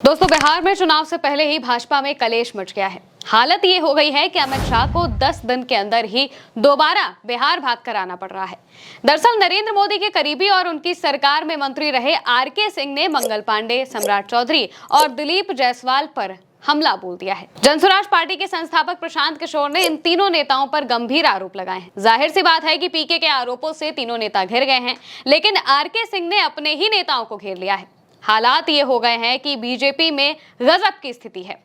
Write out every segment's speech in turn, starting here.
दोस्तों, बिहार में चुनाव से पहले ही भाजपा में कलेश मच गया है। हालत ये हो गई है कि अमित शाह को 10 दिन के अंदर ही दोबारा बिहार भाग कर आना पड़ रहा है। दरअसल नरेंद्र मोदी के करीबी और उनकी सरकार में मंत्री रहे आरके सिंह ने मंगल पांडे, सम्राट चौधरी और दिलीप जायसवाल पर हमला बोल दिया है। जनसुराज पार्टी के संस्थापक प्रशांत किशोर ने इन तीनों नेताओं पर गंभीर आरोप लगाए हैं। जाहिर सी बात है कि पीके के आरोपों से तीनों नेता घिर गए हैं, लेकिन आरके सिंह ने अपने ही नेताओं को घेर लिया है। हालात ये हो गए हैं कि बीजेपी में गजब की स्थिति है।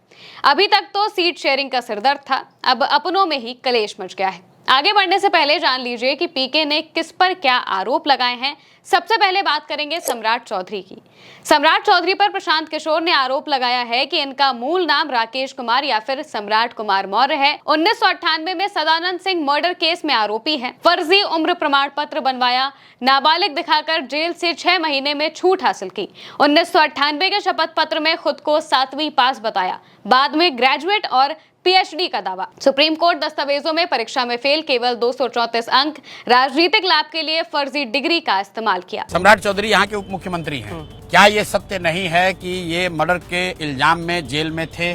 अभी तक तो सीट शेयरिंग का सिरदर्द था, अब अपनों में ही कलेश मच गया है। आगे बढ़ने से पहले जान लीजिए कि पीके ने किस पर क्या आरोप लगाए हैं। सबसे पहले बात करेंगे सम्राट चौधरी की। सम्राट चौधरी पर प्रशांत किशोर ने आरोप लगाया है कि इनका मूल नाम राकेश कुमार या फिर सम्राट कुमार मौर्य है। 1998 में सदानंद सिंह मर्डर केस में आरोपी है। फर्जी उम्र प्रमाण पत्र बनवाया, नाबालिग दिखाकर जेल से 6 महीने में छूट हासिल की। 1998 के शपथ पत्र में खुद को 7वीं पास बताया, बाद में ग्रेजुएट और पीएचडी का दावा। सुप्रीम कोर्ट दस्तावेजों में परीक्षा में फेल, केवल 234 अंक, राजनीतिक लाभ के लिए फर्जी डिग्री का इस्तेमाल किया। सम्राट चौधरी यहाँ के उप मुख्यमंत्री हैं। क्या ये सत्य नहीं है कि ये मर्डर के इल्जाम में जेल में थे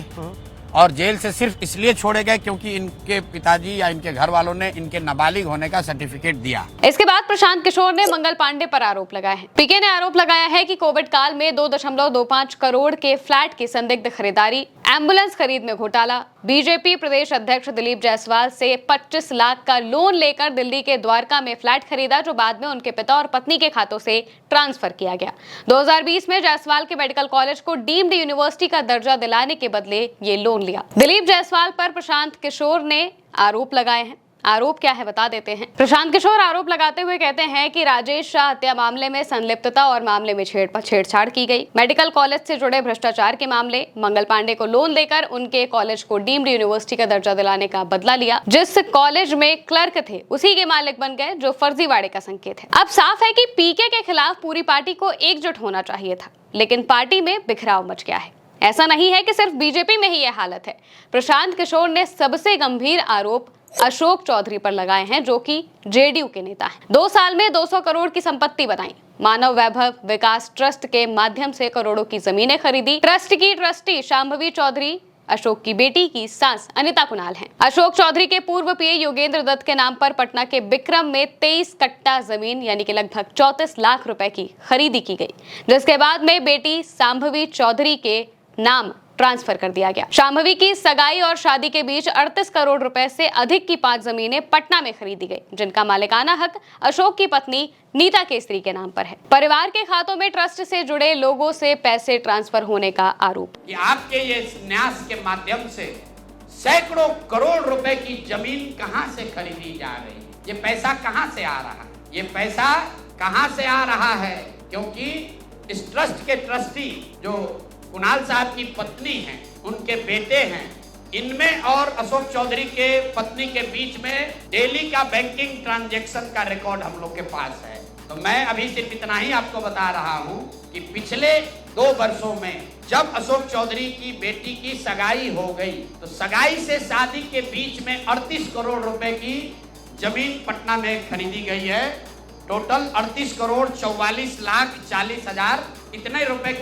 और जेल से सिर्फ इसलिए छोड़े गए क्योंकि इनके पिताजी या इनके घर वालों ने इनके नाबालिग होने का सर्टिफिकेट दिया? इसके बाद प्रशांत किशोर ने मंगल पांडे पर आरोप लगाए हैं। पीके ने आरोप लगाया है कि कोविड काल में 2.25 करोड़ के फ्लैट की संदिग्ध खरीदारी, एम्बुलेंस खरीद में घोटाला, बीजेपी प्रदेश अध्यक्ष दिलीप जायसवाल से 25 लाख का लोन लेकर दिल्ली के द्वारका में फ्लैट खरीदा, जो बाद में उनके पिता और पत्नी के खातों से ट्रांसफर किया गया। 2020 में जायसवाल के मेडिकल कॉलेज को डीम्ड यूनिवर्सिटी का दर्जा दिलाने के बदले ये लोन लिया। दिलीप जायसवाल पर प्रशांत किशोर ने आरोप लगाए हैं। आरोप क्या है बता देते हैं। प्रशांत किशोर आरोप लगाते हुए कहते हैं कि राजेश शाह हत्या मामले में संलिप्तता और मामले में छेड़छाड़ की गई, मेडिकल कॉलेज से जुड़े भ्रष्टाचार के मामले, मंगल पांडे को लोन देकर उनके कॉलेज को डीम्ड यूनिवर्सिटी का दर्जा दिलाने का बदला लिया, जिस कॉलेज में क्लर्क थे उसी के मालिक बन गए, जो फर्जीवाड़े का संकेत है। अब साफ है कि पीके के खिलाफ पूरी पार्टी को एकजुट होना चाहिए था, लेकिन पार्टी में बिखराव मच गया है। ऐसा नहीं है कि सिर्फ बीजेपी में ही यह हालत है। प्रशांत किशोर ने सबसे गंभीर आरोप अशोक चौधरी पर लगाए हैं, जो कि जेडीयू के नेता हैं। 2 साल में 200 करोड़ की संपत्ति बनाई, मानव वैभव विकास ट्रस्ट के माध्यम से करोड़ों की जमीनें खरीदी। ट्रस्ट की ट्रस्टी शांभवी चौधरी अशोक की बेटी की सास अनिता कुणाल हैं। अशोक चौधरी के पूर्व पीए योगेंद्र दत्त के नाम पर पटना के बिक्रम में 23 कट्टा जमीन यानी कि लगभग 34 लाख रुपए की खरीदी की गई, जिसके बाद में बेटी शांभवी चौधरी के नाम ट्रांसफर कर दिया गया। शांभवी की सगाई और शादी के बीच 38 करोड़ रुपए से अधिक की 5 जमीनें पटना में खरीदी गई, जिनका मालिकाना हक अशोक की पत्नी नीता केसरी के नाम पर है। परिवार के खातों में ट्रस्ट से जुड़े लोगों से पैसे ट्रांसफर होने का आरोप। कि आपके ये न्यास के माध्यम से सैकड़ों करोड़ रुपए की जमीन कहां से खरीदी जा रही है, ये पैसा कहां से आ रहा है, ये पैसा कहां से आ रहा है? क्योंकि इस ट्रस्ट के ट्रस्टी जो कुणाल साहब की पत्नी हैं, उनके बेटे हैं, इनमें और अशोक चौधरी के पत्नी के बीच में डेली का बैंकिंग ट्रांजैक्शन का रिकॉर्ड हम लोग के पास है। तो मैं अभी सिर्फ इतना ही आपको बता रहा हूं कि पिछले 2 वर्षों में जब अशोक चौधरी की बेटी की सगाई हो गई, तो सगाई से शादी के बीच में 38 करोड़ रुपए की जमीन पटना में खरीदी गई है। टोटल 38 करोड़ 44 लाख 40 हजार इतने रुपए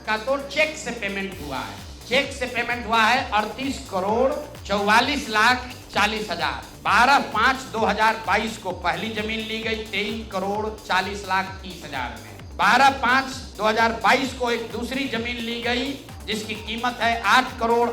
का तो चेक से पेमेंट हुआ है। चेक से पेमेंट हुआ है 38 करोड़ 44 लाख 40 हजार। 12/5/2022 को पहली जमीन ली गई 23 करोड़ 40 लाख 30 हजार में। 12/5/2022 को एक दूसरी जमीन ली गई जिसकी कीमत है 8 करोड़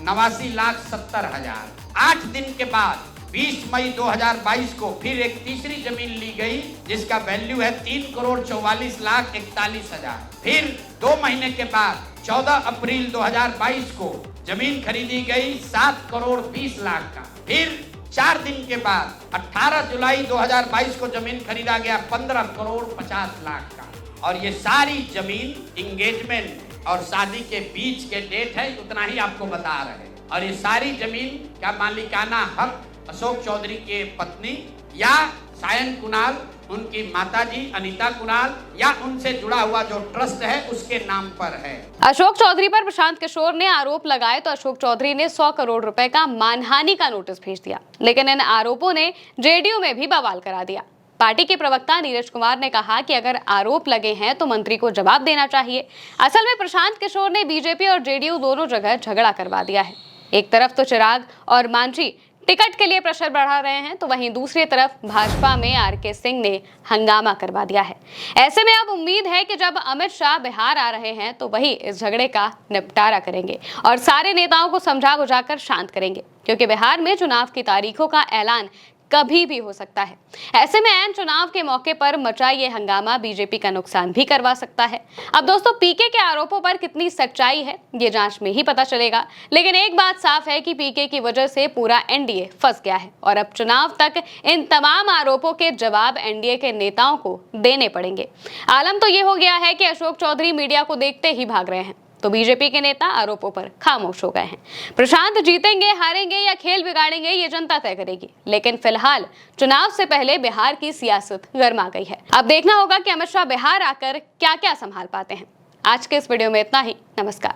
89 लाख 70 हजार। 8 दिन के बाद 20 मई 2022 को फिर एक तीसरी जमीन ली गई जिसका वैल्यू है 3 करोड़ 44 लाख 41 हजार। फिर 2 महीने के बाद 14 अप्रैल 2022 को जमीन खरीदी गई 7 करोड़ 20 लाख का। फिर 4 दिन के बाद 18 जुलाई 2022 को जमीन खरीदा गया 15 करोड़ 50 लाख का। और ये सारी जमीन इंगेजमेंट और शादी के बीच के डेट है, उतना ही आपको बता रहे हैं। और ये सारी जमीन का मालिकाना हक अशोक चौधरी के पत्नी या सायन कुणाल, उनकी माताजी अनिता कुणाल या उनसे जुड़ा हुआ जो ट्रस्ट है उसके नाम पर है। अशोक चौधरी पर प्रशांत किशोर ने आरोप लगाए तो अशोक चौधरी ने 100 करोड़ रुपए का मानहानि का नोटिस भेज दिया, लेकिन इन आरोपों ने जेडीयू में भी बवाल करा दिया। पार्टी के प्रवक्ता नीरज कुमार ने कहा कि अगर आरोप लगे हैं तो मंत्री को जवाब देना चाहिए। असल में प्रशांत किशोर ने बीजेपी और जेडीयू दोनों जगह झगड़ा करवा दिया है। एक तरफ तो चिराग और मांझी टिकट के लिए प्रेशर बढ़ा रहे हैं, तो वहीं दूसरी तरफ भाजपा में आरके सिंह ने हंगामा करवा दिया है। ऐसे में अब उम्मीद है कि जब अमित शाह बिहार आ रहे हैं तो वही इस झगड़े का निपटारा करेंगे और सारे नेताओं को समझा बुझाकर शांत करेंगे, क्योंकि बिहार में चुनाव की तारीखों का ऐलान कभी भी हो सकता है। ऐसे में ऐन चुनाव के मौके पर मचा ये हंगामा बीजेपी का नुकसान भी करवा सकता है। अब दोस्तों, पीके के आरोपों पर कितनी सच्चाई है ये जांच में ही पता चलेगा, लेकिन एक बात साफ है कि पीके की वजह से पूरा एनडीए फंस गया है और अब चुनाव तक इन तमाम आरोपों के जवाब एनडीए के नेताओं को देने पड़ेंगे। आलम तो ये हो गया है कि अशोक चौधरी मीडिया को देखते ही भाग रहे हैं, तो बीजेपी के नेता आरोपों पर खामोश हो गए हैं। प्रशांत जीतेंगे, हारेंगे या खेल बिगाड़ेंगे ये जनता तय करेगी, लेकिन फिलहाल चुनाव से पहले बिहार की सियासत गर्मा गई है। अब देखना होगा कि अमित शाह बिहार आकर क्या क्या संभाल पाते हैं। आज के इस वीडियो में इतना ही। नमस्कार।